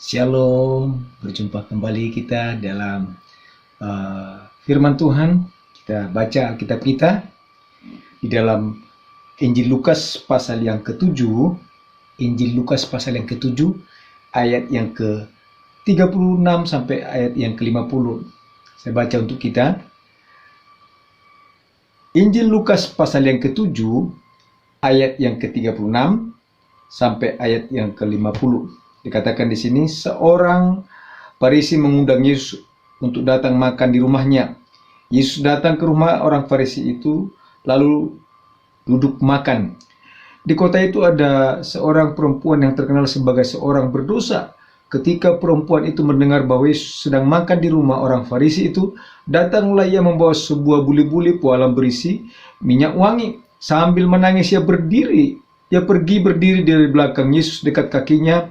Shalom, berjumpa kembali kita dalam firman Tuhan. Kita baca Alkitab kita di dalam Injil Lukas pasal yang ke-7, Injil Lukas pasal yang ke-7, ayat yang ke-36 sampai ayat yang ke-50. Saya baca untuk kita. Injil Lukas pasal yang ke-7, ayat yang ke-36 sampai ayat yang ke-50. Dikatakan di sini, seorang Farisi mengundang Yesus untuk datang makan di rumahnya. Yesus datang ke rumah orang Farisi itu, lalu duduk makan. Di kota itu ada seorang perempuan yang terkenal sebagai seorang berdosa. Ketika perempuan itu mendengar bahwa Yesus sedang makan di rumah orang Farisi itu, datanglah ia membawa sebuah buli-buli pualam berisi minyak wangi. Sambil menangis ia pergi berdiri di belakang Yesus dekat kakinya,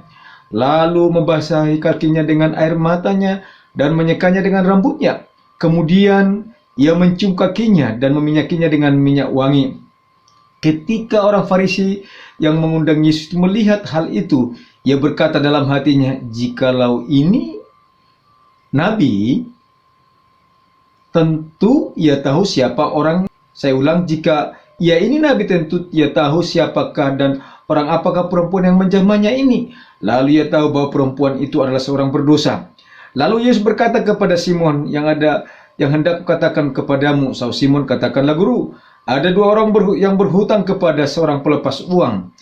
lalu membasahi kakinya dengan air matanya dan menyekanya dengan rambutnya. Kemudian ia mencium kakinya dan meminyakinya dengan minyak wangi. Ketika orang Farisi yang mengundang Yesus melihat hal itu, ia berkata dalam hatinya, jikalau ini nabi, tentu ia tahu siapa orang. Saya ulang, jika ia ini nabi, tentu ia tahu siapakah dan orang apakah perempuan yang menjamahnya ini. Lalu ia tahu bahwa perempuan itu adalah seorang berdosa. Lalu Yesus berkata kepada Simon, yang hendak kukatakan kepadamu. Saud Simon, katakanlah guru. Ada dua orang yang berhutang kepada seorang pelepas uang.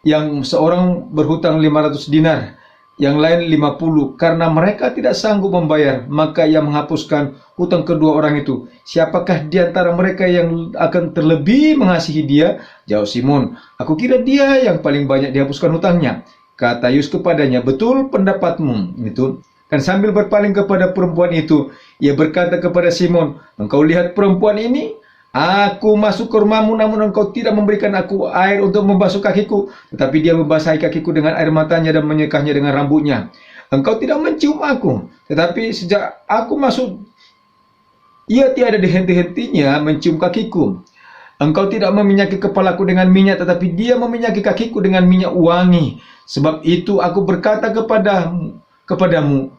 Yang seorang berhutang 500 dinar, yang lain 50. Karena mereka tidak sanggup membayar, maka ia menghapuskan hutang kedua orang itu. Siapakah di antara mereka yang akan terlebih mengasihi dia? Jawab Simon, aku kira dia yang paling banyak dihapuskan hutangnya. Kata Yesus kepadanya, betul pendapatmu itu. Dan sambil berpaling kepada perempuan itu, ia berkata kepada Simon, engkau lihat perempuan ini? Aku masuk ke rumahmu, namun engkau tidak memberikan aku air untuk membasuh kakiku, tetapi dia membasahi kakiku dengan air matanya dan menyekahnya dengan rambutnya. Engkau tidak mencium aku, tetapi sejak aku masuk, ia tiada dihenti-hentinya mencium kakiku. Engkau tidak meminyaki kepalaku dengan minyak, tetapi dia meminyaki kakiku dengan minyak wangi. Sebab itu aku berkata kepadamu,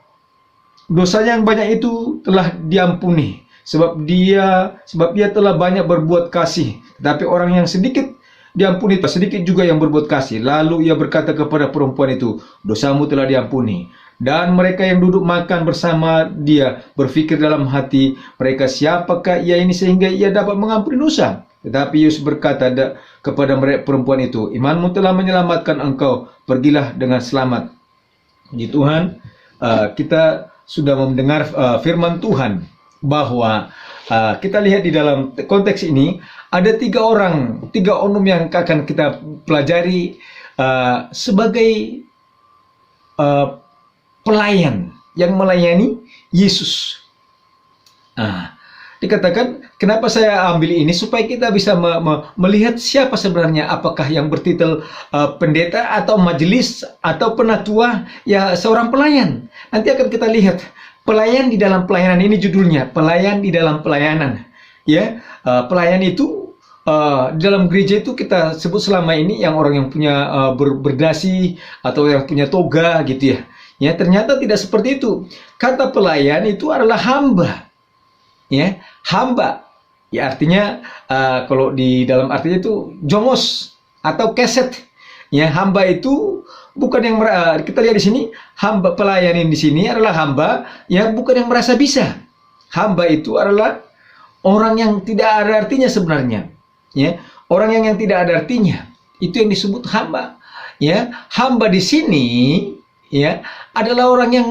dosanya yang banyak itu telah diampuni, sebab dia telah banyak berbuat kasih. Tetapi orang yang sedikit diampuni, sedikit juga yang berbuat kasih. Lalu ia berkata kepada perempuan itu, dosamu telah diampuni. Dan mereka yang duduk makan bersama dia berfikir dalam hati mereka, siapakah ia ini sehingga ia dapat mengampuni dosa? Tetapi Yesus berkata kepada perempuan itu, imanmu telah menyelamatkan engkau, pergilah dengan selamat. Puji Tuhan, kita sudah mendengar firman Tuhan, bahwa kita lihat di dalam konteks ini ada tiga onum yang akan kita pelajari sebagai pelayan yang melayani Yesus. Dikatakan, kenapa saya ambil ini? Supaya kita bisa melihat siapa sebenarnya, apakah yang bertitel pendeta atau majelis atau penatua, ya seorang pelayan. Nanti akan kita lihat pelayan di dalam pelayanan, ini judulnya, pelayan di dalam pelayanan. Ya, pelayan itu di dalam gereja itu kita sebut selama ini yang orang yang punya berdasi atau yang punya toga gitu ya. Ya, ternyata tidak seperti itu. Kata pelayan itu adalah hamba. Ya, hamba. Ya, artinya kalau di dalam artinya itu jongos atau keset. Ya, hamba itu bukan yang kita lihat di sini, hamba pelayanin di sini adalah hamba yang bukan yang merasa bisa. Hamba itu adalah orang yang tidak ada artinya sebenarnya. Ya, orang yang tidak ada artinya. Itu yang disebut hamba. Ya, hamba di sini ya adalah orang yang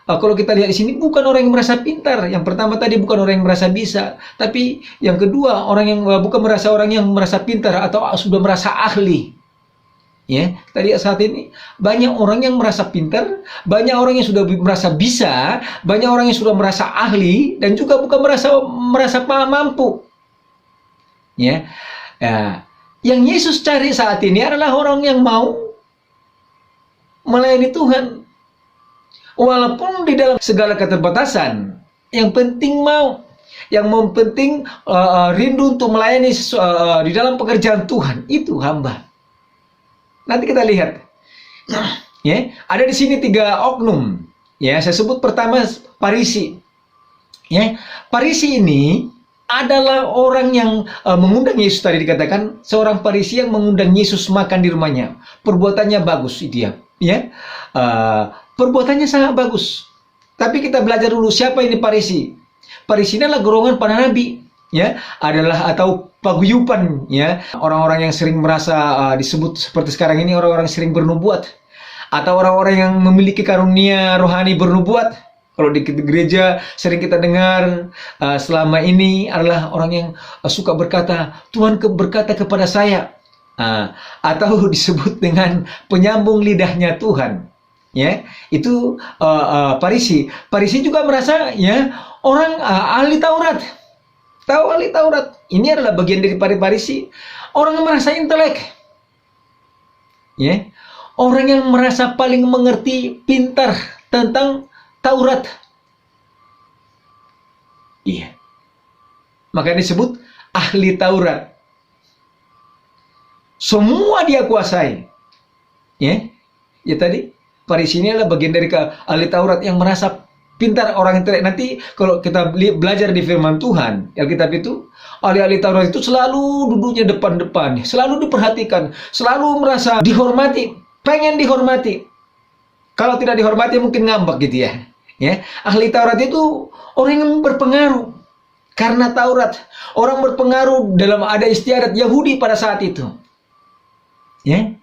kalau kita lihat di sini bukan orang yang merasa pintar. Yang pertama tadi bukan orang yang merasa bisa, tapi yang kedua orang yang bukan orang yang merasa pintar atau sudah merasa ahli. Ya, tadi saat ini banyak orang yang merasa pintar, banyak orang yang sudah merasa bisa, banyak orang yang sudah merasa ahli dan juga bukan merasa mampu. Ya. Yang Yesus cari saat ini adalah orang yang mau melayani Tuhan. Walaupun di dalam segala keterbatasan, yang penting mau, yang penting rindu untuk melayani di dalam pekerjaan Tuhan, itu hamba. Nanti kita lihat. Ya, ada di sini 3 oknum. Ya, saya sebut pertama Farisi. Ya, Farisi ini adalah orang yang mengundang Yesus, tadi dikatakan seorang Farisi yang mengundang Yesus makan di rumahnya. Perbuatannya bagus dia, ya. Perbuatannya sangat bagus. Tapi kita belajar dulu siapa ini Farisi. Farisi ini adalah golongan para nabi, ya, adalah atau paguyuban, ya, orang-orang yang sering merasa disebut seperti sekarang ini orang-orang sering bernubuat atau orang-orang yang memiliki karunia rohani bernubuat. Kalau di gereja sering kita dengar selama ini adalah orang yang suka berkata, Tuhan berkata kepada saya, atau disebut dengan penyambung lidahnya Tuhan. Ya, itu Farisi. Farisi juga merasa, ya, orang ahli Taurat. Tahu ahli Taurat? Ini adalah bagian dari Farisi. Orang yang merasa intelek. Ya, orang yang merasa paling mengerti, pintar tentang Taurat. Iya. Maka disebut ahli Taurat. Semua dia kuasai. Ya. Ya tadi Farisi ini adalah bagian dari ahli Taurat yang merasa pintar, orang intelek. Nanti kalau kita belajar di firman Tuhan, Alkitab itu, ahli-ahli Taurat itu selalu duduknya depan-depan, selalu diperhatikan, selalu merasa dihormati, pengen dihormati. Kalau tidak dihormati mungkin ngambek gitu ya. Ya, ahli Taurat itu orang yang berpengaruh karena Taurat. Orang berpengaruh dalam ada istiadat Yahudi pada saat itu. Ya,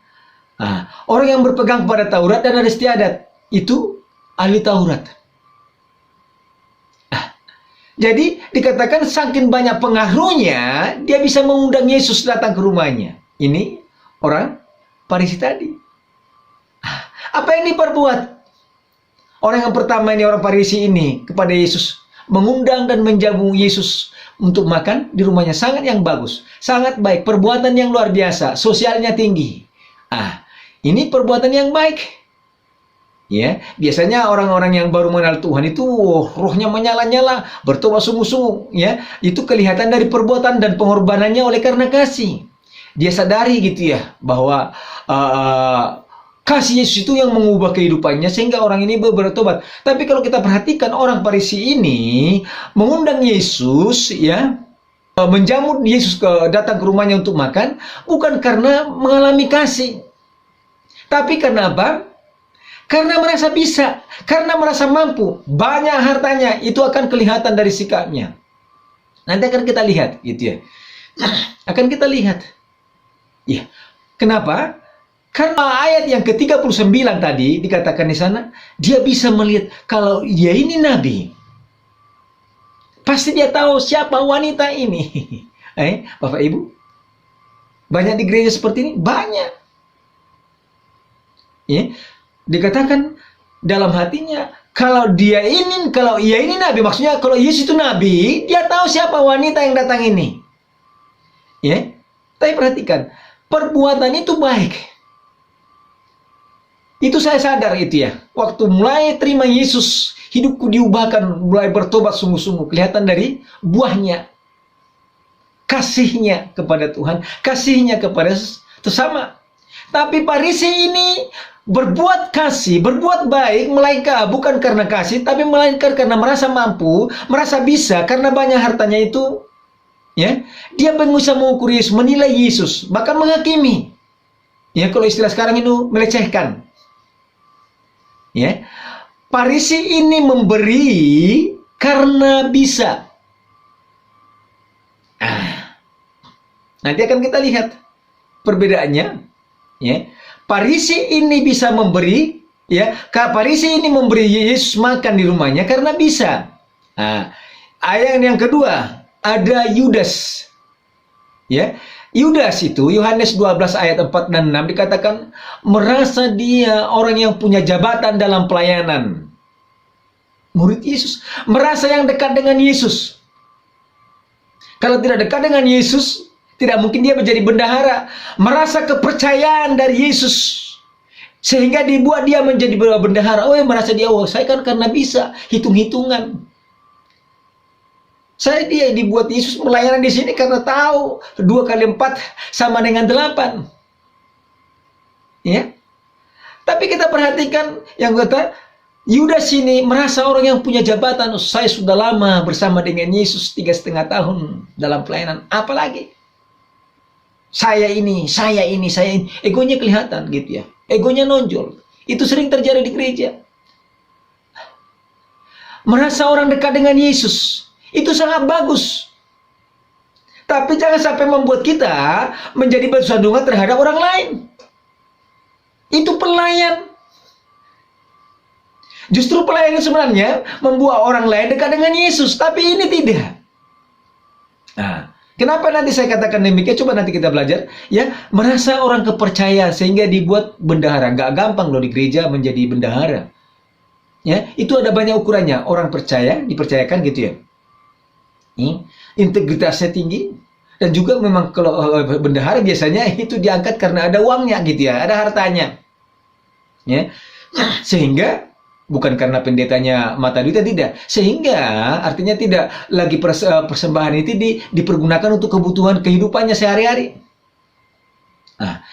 orang yang berpegang pada Taurat dan ada istiadat itu ahli Taurat. Jadi dikatakan saking banyak pengaruhnya dia bisa mengundang Yesus datang ke rumahnya. Ini orang Farisi tadi. Apa yang diperbuat? Orang yang pertama ini, orang Farisi ini kepada Yesus, mengundang dan menjamu Yesus untuk makan di rumahnya. Sangat yang bagus, sangat baik, perbuatan yang luar biasa, sosialnya tinggi. Ini perbuatan yang baik. Ya, biasanya orang-orang yang baru mengenal Tuhan itu rohnya menyala-nyala, bertobat sungguh-sungguh, ya. Itu kelihatan dari perbuatan dan pengorbanannya oleh karena kasih. Dia sadari gitu ya bahwa kasih Yesus itu yang mengubah kehidupannya sehingga orang ini bertobat. Tapi kalau kita perhatikan orang Farisi ini mengundang Yesus, ya, menjamu Yesus datang ke rumahnya untuk makan, bukan karena mengalami kasih, tapi karena apa? Karena merasa bisa, karena merasa mampu, banyak hartanya, itu akan kelihatan dari sikapnya. Nanti akan kita lihat, gitu ya. Akan kita lihat. Ya, kenapa? Karena ayat yang ke-39 tadi dikatakan di sana, dia bisa melihat kalau dia ini nabi. Pasti dia tahu siapa wanita ini. Bapak Ibu? Banyak di gereja seperti ini? Banyak. Ya, dikatakan dalam hatinya, kalau ia ini nabi, maksudnya kalau Yesus itu nabi, dia tahu siapa wanita yang datang ini. Ya, tapi perhatikan, perbuatan itu baik. Itu saya sadar itu ya. Waktu mulai terima Yesus, hidupku diubahkan, mulai bertobat sungguh-sungguh. Kelihatan dari buahnya. Kasihnya kepada Tuhan, kasihnya kepada sesama. Tapi Farisi ini berbuat kasih, berbuat baik, melainkan bukan karena kasih, tapi melainkan karena merasa mampu, merasa bisa, karena banyak hartanya itu. Ya, dia berusaha mengukur Yesus, menilai Yesus, bahkan menghakimi. Ya, kalau istilah sekarang itu melecehkan. Ya, Farisi ini memberi karena bisa. Nanti akan kita lihat perbedaannya. Ya, Farisi ini bisa memberi, ya, Farisi ini memberi Yesus makan di rumahnya karena bisa. Ayat yang kedua ada Yudas. Ya, Yudas itu, Yohanes 12 ayat 4 dan 6 dikatakan merasa dia orang yang punya jabatan dalam pelayanan. Murid Yesus, merasa yang dekat dengan Yesus. Kalau tidak dekat dengan Yesus, tidak mungkin dia menjadi bendahara. Merasa kepercayaan dari Yesus, sehingga dibuat dia menjadi bendahara. Merasa dia, saya kan karena bisa, hitung-hitungan. Saya dibuat Yesus melayani di sini karena tahu 2 kali 4 sama dengan 8. Ya. Tapi kita perhatikan yang kata Yudas ini merasa orang yang punya jabatan. Saya sudah lama bersama dengan Yesus 3,5 tahun dalam pelayanan. Apalagi saya ini. Egonya kelihatan gitu ya. Egonya nonjol. Itu sering terjadi di gereja. Merasa orang dekat dengan Yesus. Itu sangat bagus. Tapi jangan sampai membuat kita menjadi batu sandungan terhadap orang lain. Itu pelayan. Justru pelayan sebenarnya membuat orang lain dekat dengan Yesus. Tapi ini tidak. Nah, kenapa nanti saya katakan demikian? Coba nanti kita belajar. Ya, merasa orang kepercayaan sehingga dibuat bendahara. Gak gampang loh di gereja menjadi bendahara. Ya, itu ada banyak ukurannya. Orang percaya, dipercayakan gitu ya. Integritasnya tinggi. Dan juga memang kalau bendahara biasanya itu diangkat karena ada uangnya gitu ya. Ada hartanya. Ya, sehingga bukan karena pendetanya mata duitnya, tidak. Sehingga artinya tidak lagi persembahan itu dipergunakan untuk kebutuhan kehidupannya sehari-hari. Nah,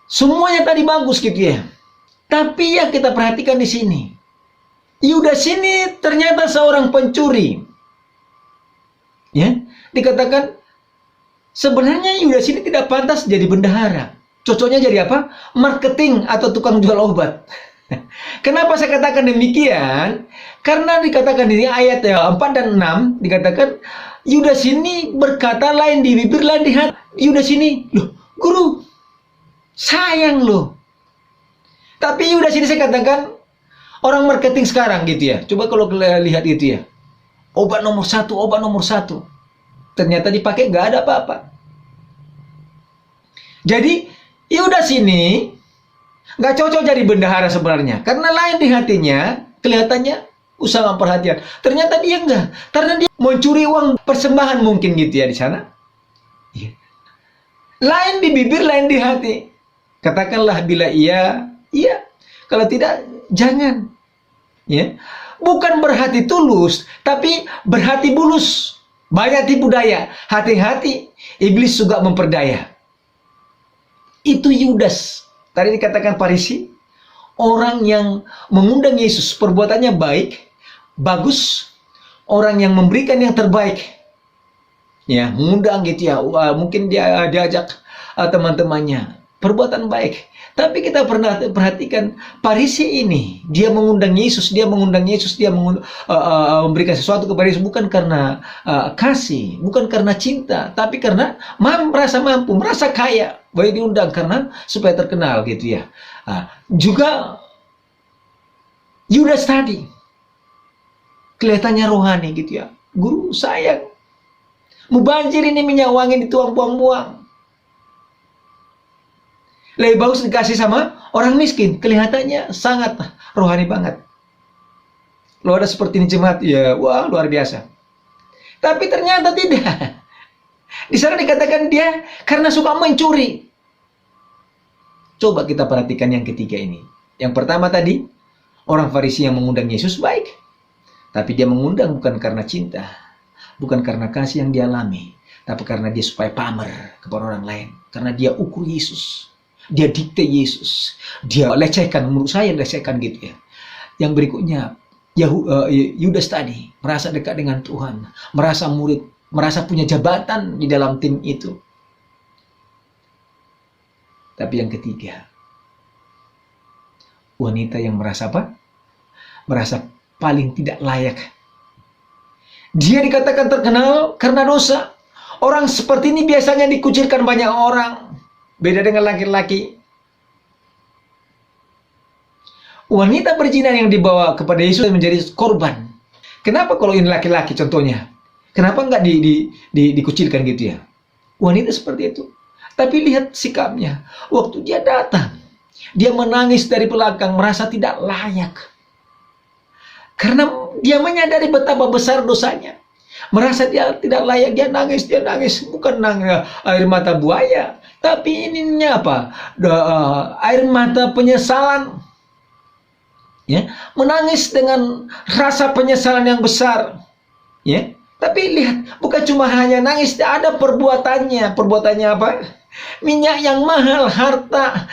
semuanya tadi bagus gitu ya. Tapi yang kita perhatikan di sini, Yudas ini ternyata seorang pencuri. Ya, dikatakan sebenarnya Yudas ini tidak pantas jadi bendahara. Cocoknya jadi apa? Marketing atau tukang jual obat. Kenapa saya katakan demikian? Karena dikatakan ini ayat 4 dan 6 dikatakan Yudas ini berkata lain di bibir lain di hati. Yudas ini, loh, guru, sayang loh. Tapi Yudas ini saya katakan orang marketing sekarang gitu ya. Coba kalau lihat gitu ya. Obat nomor satu. Ternyata dipakai nggak ada apa-apa. Jadi Yudas ini nggak cocok jadi bendahara sebenarnya. Karena lain di hatinya, kelihatannya usaha perhatian. Ternyata dia enggak. Karena dia mencuri uang persembahan mungkin gitu ya di sana. Ya. Lain di bibir, lain di hati. Katakanlah bila iya, iya. Kalau tidak, jangan. Ya. Bukan berhati tulus, tapi berhati bulus. Banyak tipu daya. Hati-hati, iblis juga memperdaya. Itu Yudas. Tadi dikatakan Farisi, orang yang mengundang Yesus, perbuatannya baik, bagus, orang yang memberikan yang terbaik. Ya, mengundang gitu ya. Mungkin dia diajak teman-temannya, perbuatan baik. Tapi kita pernah perhatikan Farisi ini, dia mengundang Yesus, dia memberikan sesuatu kepada Yesus bukan karena kasih, bukan karena cinta, tapi karena merasa mampu, merasa kaya, baik diundang karena supaya terkenal gitu ya. Juga Yudas tadi kelihatannya rohani gitu ya. Guru sayang, mubanjir ini minyak wangi dituang buang-buang. Lebih bagus dikasih sama orang miskin. Kelihatannya sangat rohani banget. Lo ada seperti ini jemaat, ya wah luar biasa. Tapi ternyata tidak. Di sana dikatakan dia karena suka mencuri. Coba kita perhatikan yang ketiga ini. Yang pertama tadi, orang Farisi yang mengundang Yesus baik. Tapi dia mengundang bukan karena cinta. Bukan karena kasih yang dia alami. Tapi karena dia supaya pamer kepada orang lain. Karena dia ukur Yesus. Dia dikte Yesus. Dia lecehkan, menurut saya lecehkan gitu ya. Yang berikutnya, Yudas tadi merasa dekat dengan Tuhan, merasa murid, merasa punya jabatan di dalam tim itu. Tapi yang ketiga, wanita yang merasa apa? Merasa paling tidak layak. Dia dikatakan terkenal karena dosa. Orang seperti ini biasanya dikucilkan banyak orang. Beda dengan laki-laki. Wanita berzina yang dibawa kepada Yesus menjadi korban. Kenapa kalau ini laki-laki contohnya? Kenapa nggak dikucilkan gitu ya? Wanita seperti itu. Tapi lihat sikapnya. Waktu dia datang, dia menangis dari belakang, merasa tidak layak. Karena dia menyadari betapa besar dosanya. Merasa dia tidak layak, dia nangis. Bukan nangis air mata buaya. Tapi ininya apa? Air mata penyesalan. Ya, menangis dengan rasa penyesalan yang besar. Ya, tapi lihat, bukan cuma hanya nangis, ada perbuatannya. Perbuatannya apa? Minyak yang mahal, harta,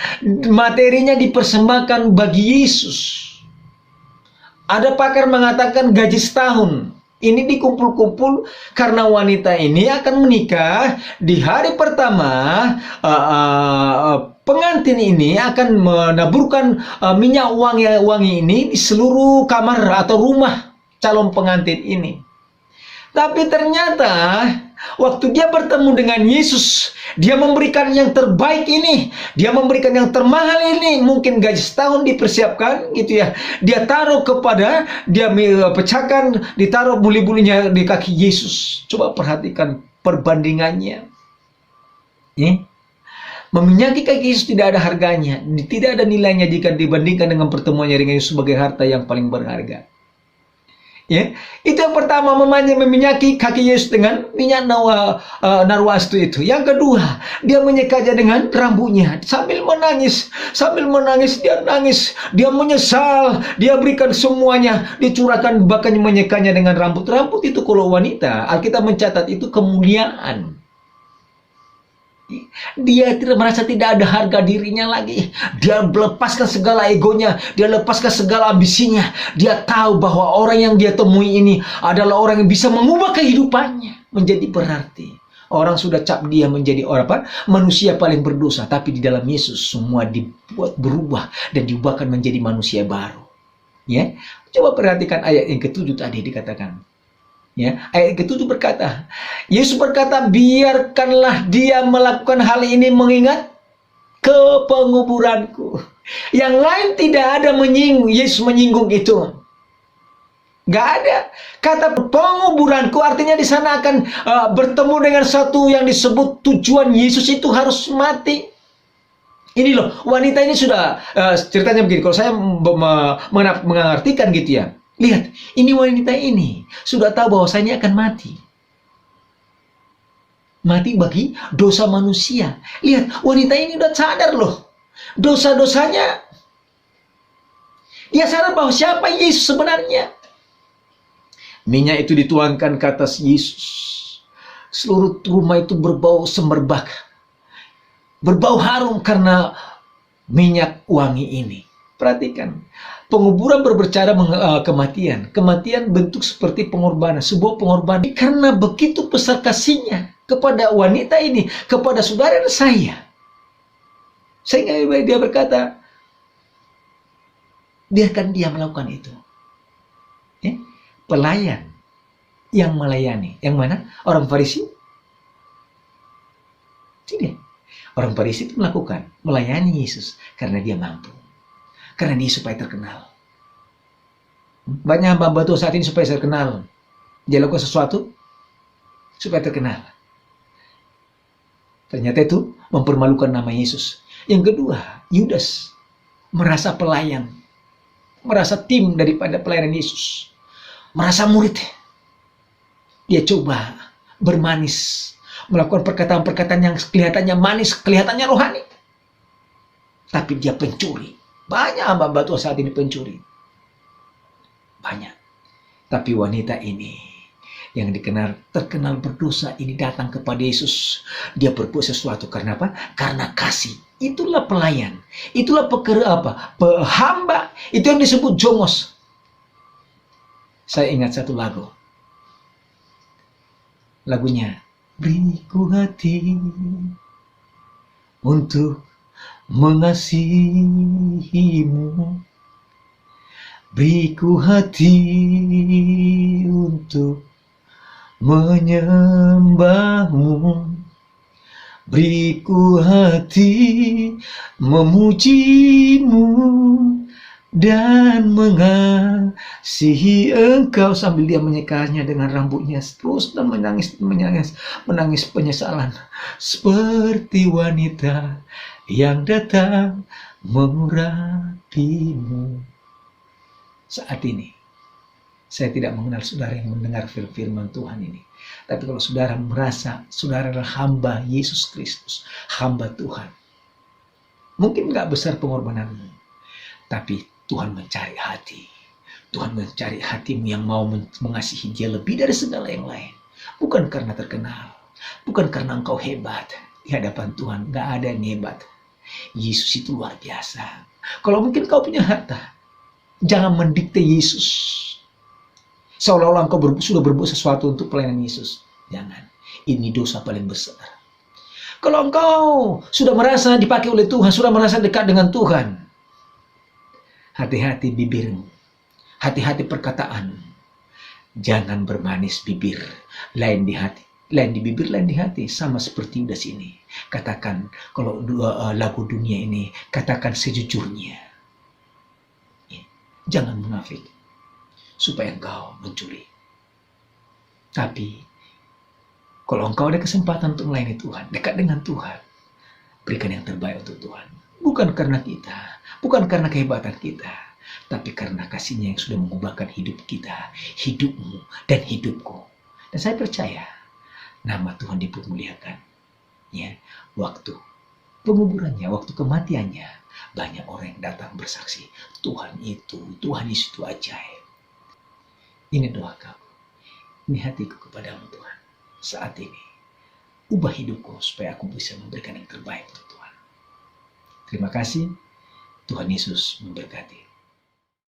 materinya dipersembahkan bagi Yesus. Ada pakar mengatakan gaji setahun. Ini dikumpul-kumpul karena wanita ini akan menikah di hari pertama. Pengantin ini akan menaburkan minyak wangi ini di seluruh kamar atau rumah calon pengantin ini. Tapi ternyata waktu dia bertemu dengan Yesus, dia memberikan yang terbaik ini, dia memberikan yang termahal ini, mungkin gaji setahun dipersiapkan gitu ya. Dia taruh dia pecahkan, ditaruh buli-bulinya di kaki Yesus. Coba perhatikan perbandingannya. Meminyaki kaki Yesus tidak ada harganya, tidak ada nilainya jika dibandingkan dengan pertemuannya dengan Yesus sebagai harta yang paling berharga. Ya, itu yang pertama, meminyaki kaki Yesus dengan minyak narwastu itu. Yang kedua, dia menyekanya dengan rambutnya sambil menangis, dia nangis, dia menyesal, dia berikan semuanya, dicurahkan, bahkan menyekanya dengan rambut. Rambut itu kalau wanita, Alkitab mencatat itu kemuliaan. Dia merasa tidak ada harga dirinya lagi. Dia melepaskan segala egonya, dia lepaskan segala ambisinya. Dia tahu bahwa orang yang dia temui ini adalah orang yang bisa mengubah kehidupannya menjadi berarti. Orang sudah cap dia menjadi manusia paling berdosa, tapi di dalam Yesus semua dibuat berubah dan diubahkan menjadi manusia baru. Ya, coba perhatikan ayat yang ke-7 tadi dikatakan. Ya, ayat ke-7 berkata, Yesus berkata, biarkanlah dia melakukan hal ini mengingat ke penguburanku. Yang lain tidak ada Yesus menyinggung itu. Gak ada. Kata penguburanku artinya di sana akan bertemu dengan satu yang disebut tujuan Yesus itu harus mati. Ini loh, wanita ini sudah ceritanya begini. Kalau saya mengartikan gitu ya. Lihat, ini wanita ini sudah tahu bahwasanya akan mati. Mati bagi dosa manusia. Lihat, wanita ini udah sadar loh. Dosa-dosanya. Dia sadar bahwa siapa Yesus sebenarnya. Minyak itu dituangkan ke atas Yesus. Seluruh rumah itu berbau semerbak. Berbau harum karena minyak wangi ini. Perhatikan. Penguburan berbicara kematian. Kematian bentuk seperti pengorbanan. Sebuah pengorbanan. Karena begitu besar kasihnya kepada wanita ini. Kepada saudara dan saya. Sehingga dia berkata, biarkan dia melakukan itu. Ya? Pelayan yang melayani. Yang mana? Orang Farisi? Tidak. Orang Farisi itu melayani Yesus. Karena dia mampu. Karena dia supaya terkenal. Banyak hamba Tuhan saat ini supaya terkenal. Dia lakukan sesuatu supaya terkenal. Ternyata itu mempermalukan nama Yesus. Yang kedua, Yudas merasa pelayan. Merasa tim daripada pelayanan Yesus. Merasa murid. Dia coba bermanis. Melakukan perkataan-perkataan yang kelihatannya manis, kelihatannya rohani. Tapi dia pencuri. Banyak hamba Tuhan saat ini pencuri. Banyak. Tapi wanita ini yang terkenal berdosa ini datang kepada Yesus. Dia berbuat sesuatu karena apa? Karena kasih. Itulah pelayan. Itulah hamba. Itu yang disebut jongos. Saya ingat satu lagu. Lagunya, beriku hati untuk mengasihimu, beriku hati untuk menyembahmu, beriku hati memujimu dan mengasihi engkau. Sambil dia menyekanya dengan rambutnya terus dan menangis penyesalan, seperti wanita yang datang mengurapimu. Saat ini saya tidak mengenal saudara yang mendengar firman Tuhan ini. Tapi kalau saudara merasa saudara adalah hamba Yesus Kristus, hamba Tuhan, mungkin gak besar pengorbananmu, tapi Tuhan mencari hati. Tuhan mencari hatimu yang mau mengasihi Dia lebih dari segala yang lain. Bukan karena terkenal, bukan karena engkau hebat, Di hadapan Tuhan nggak ada yang hebat. Yesus itu luar biasa. Kalau mungkin kau punya harta, jangan mendikte Yesus. Seolah-olah engkau sudah berbuat sesuatu untuk pelayanan Yesus. Jangan. Ini dosa paling besar. Kalau engkau sudah merasa dipakai oleh Tuhan, sudah merasa dekat dengan Tuhan, hati-hati bibirmu, hati-hati perkataan. Jangan bermanis bibir, lain di hati, lain di bibir, lain di hati. Sama seperti udah sini. Katakan, kalau lagu dunia ini, katakan sejujurnya. Jangan munafik, supaya engkau mencuri. Tapi, kalau engkau ada kesempatan untuk melayani Tuhan, dekat dengan Tuhan, berikan yang terbaik untuk Tuhan. Bukan karena kita, bukan karena kehebatan kita, tapi karena kasih-Nya yang sudah mengubahkan hidup kita, hidupmu dan hidupku. Dan saya percaya, nama Tuhan dipermuliakan. Ya, waktu penguburannya, waktu kematiannya, banyak orang yang datang bersaksi, Tuhan Yesus itu ajaib. Ini doaku, ini hatiku kepadamu Tuhan. Saat ini, ubah hidupku supaya aku bisa memberikan yang terbaik untuk Tuhan. Terima kasih, Tuhan Yesus memberkati.